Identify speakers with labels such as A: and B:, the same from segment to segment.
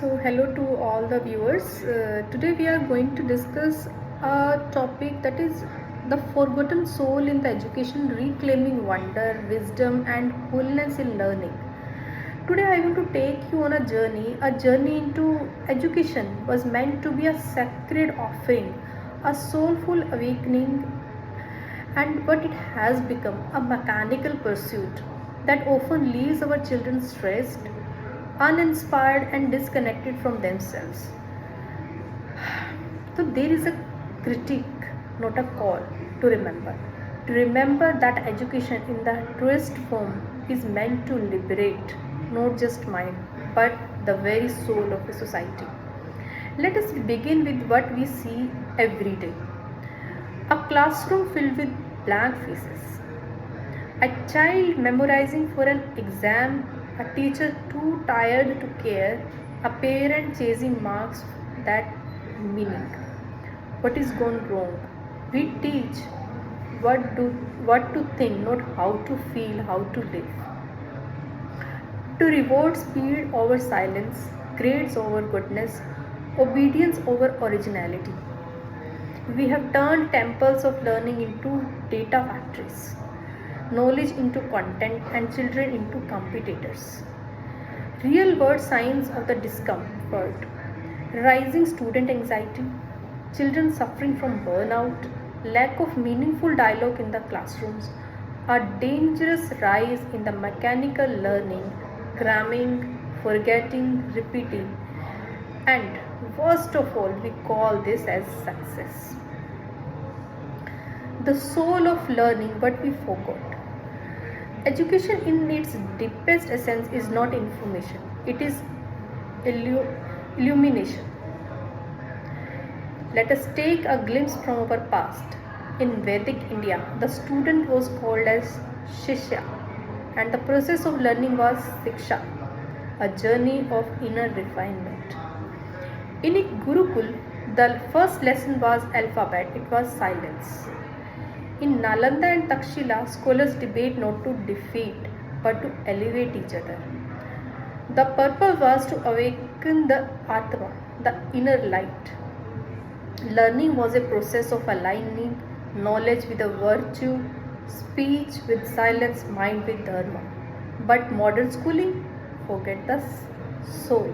A: So, hello to all the viewers. Today, we are going to discuss a topic that is the forgotten soul in the education, reclaiming wonder, wisdom, and wholeness in learning. Today, I want to take you on a journey. A journey into education was meant to be a sacred offering, a soulful awakening, and what it has become a mechanical pursuit that often leaves our children stressed, uninspired, and disconnected from themselves. So, there is a critique, not a call to remember. To remember that education in the truest form is meant to liberate not just mind but the very soul of a society. Let us begin with what we see every day. A classroom filled with blank faces, a child memorizing for an exam, a teacher too tired to care, a parent chasing marks that meaning. What is gone wrong? We teach what to think, not how to feel, how to live. To reward speed over silence, grades over goodness, obedience over originality. We have turned temples of learning into data factories, knowledge into content, and children into competitors. Real world signs of the discomfort, rising student anxiety, children suffering from burnout, lack of meaningful dialogue in the classrooms, a dangerous rise in the mechanical learning, cramming, forgetting, repeating, and worst of all, we call this as success. The soul of learning, what we forgot. Education in its deepest essence is not information, it is illumination. Let us take a glimpse from our past. In Vedic India, the student was called as Shishya, and the process of learning was Siksha, a journey of inner refinement. In a Gurukul, the first lesson was alphabet, it was silence. In Nalanda and Takshila, scholars debate not to defeat but to elevate each other. The purpose was to awaken the Atma, the inner light. Learning was a process of aligning knowledge with a virtue, speech with silence, mind with dharma. But modern schooling, forget the soul.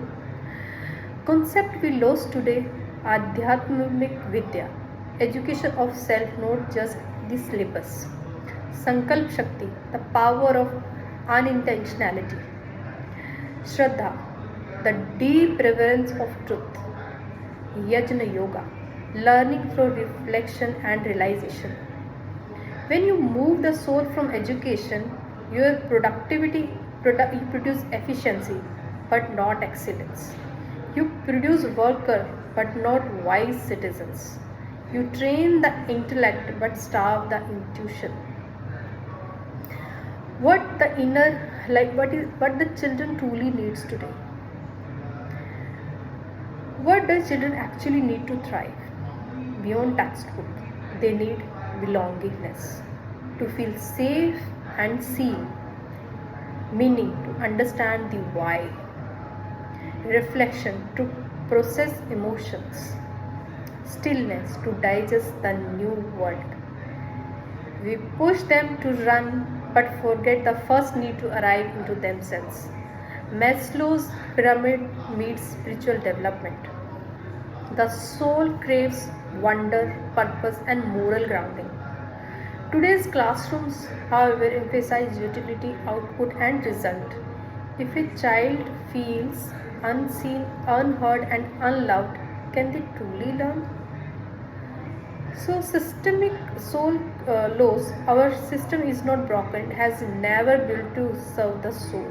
A: Concept we lost today, Adhyatmik Vidya, education of self, not just the syllabus. Sankalp Shakti, the power of unintentionality. Shraddha, the deep reverence of truth. Yajna Yoga, learning through reflection and realization. When you move the soul from education, your you produce efficiency but not excellence. You produce worker but not wise citizens. You train the intellect but starve the intuition. What the inner what the children truly needs today. What does children actually need to thrive? Beyond textbook, they need belongingness, to feel safe and seen, meaning to understand the why, reflection to process emotions, stillness to digest the new world. We push them to run but forget the first need to arrive into themselves. Maslow's pyramid meets spiritual development. The soul craves wonder, purpose, and moral grounding. Today's classrooms, however, emphasize utility, output, and result. If a child feels unseen, unheard, and unloved, can they truly learn? So, systemic soul laws, our system is not broken, has never built to serve the soul.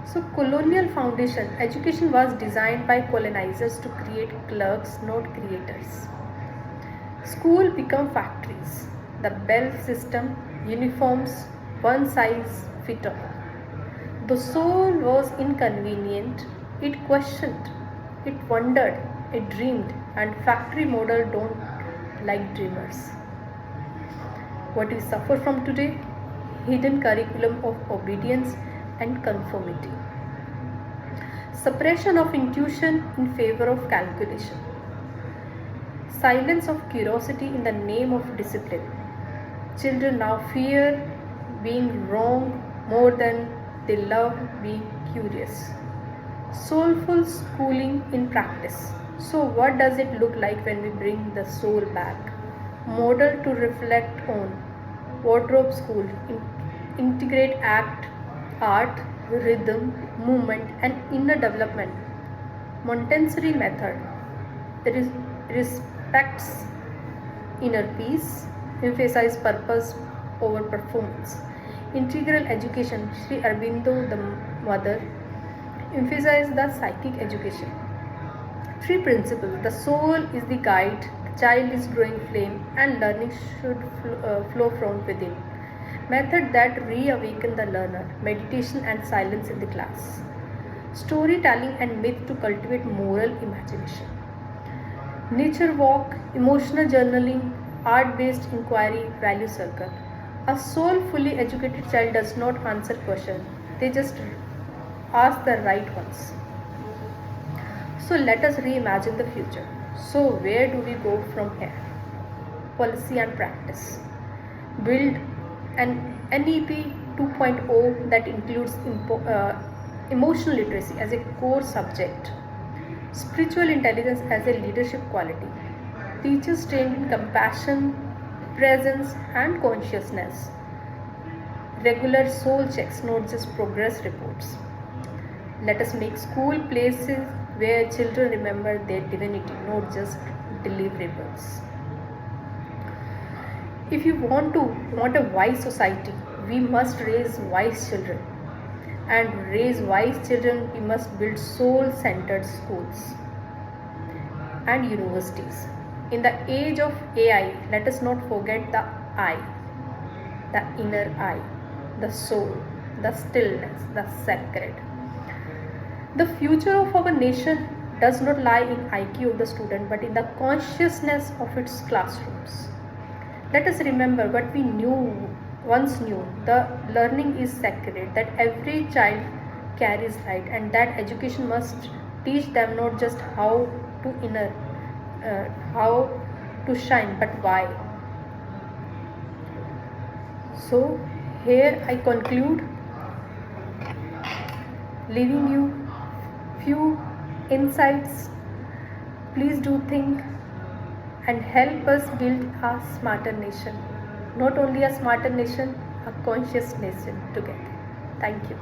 A: So, colonial foundation education was designed by colonizers to create clerks, not creators. School become factories. The bell system, uniforms, one size fit all. The soul was inconvenient. It questioned, it wondered, it dreamed, and factory model don't like dreamers. What we suffer from today? Hidden curriculum of obedience and conformity. Suppression of intuition in favor of calculation. Silence of curiosity in the name of discipline. Children now fear being wrong more than they love being curious. Soulful schooling in practice. So, what does it look like when we bring the soul back? Model to reflect on. Wardrobe school. Integrate art, rhythm, movement, and inner development. Montessori method. Respects inner peace. Emphasize purpose over performance. Integral education. Sri Aurobindo, the mother, emphasize the psychic education. Three principles. The soul is the guide, the child is growing flame, and learning should flow from within. Method that reawaken the learner. Meditation and silence in the class. Storytelling and myth to cultivate moral imagination. Nature walk, emotional journaling, art-based inquiry, value circle. A soul-fully educated child does not answer questions. They just ask the right ones. So let us reimagine the future. So where do we go from here? Policy and practice. Build an NEP 2.0 that includes emotional literacy as a core subject. Spiritual intelligence as a leadership quality. Teachers trained in compassion, presence, and consciousness. Regular soul checks, not just progress reports. Let us make school places where children remember their divinity, not just deliverables. If you want a wise society, we must raise wise children. And raise wise children, we must build soul-centered schools and universities. In the age of AI, let us not forget the I, the inner I, the soul, the stillness, the sacred. The future of our nation does not lie in IQ of the student, but in the consciousness of its classrooms. Let us remember what we once knew, the learning is sacred, that every child carries light, and that education must teach them not just how to shine, but why. So here I conclude, leaving you few insights. Please do think and help us build a smarter nation. Not only a smarter nation, a conscious nation together. Thank you.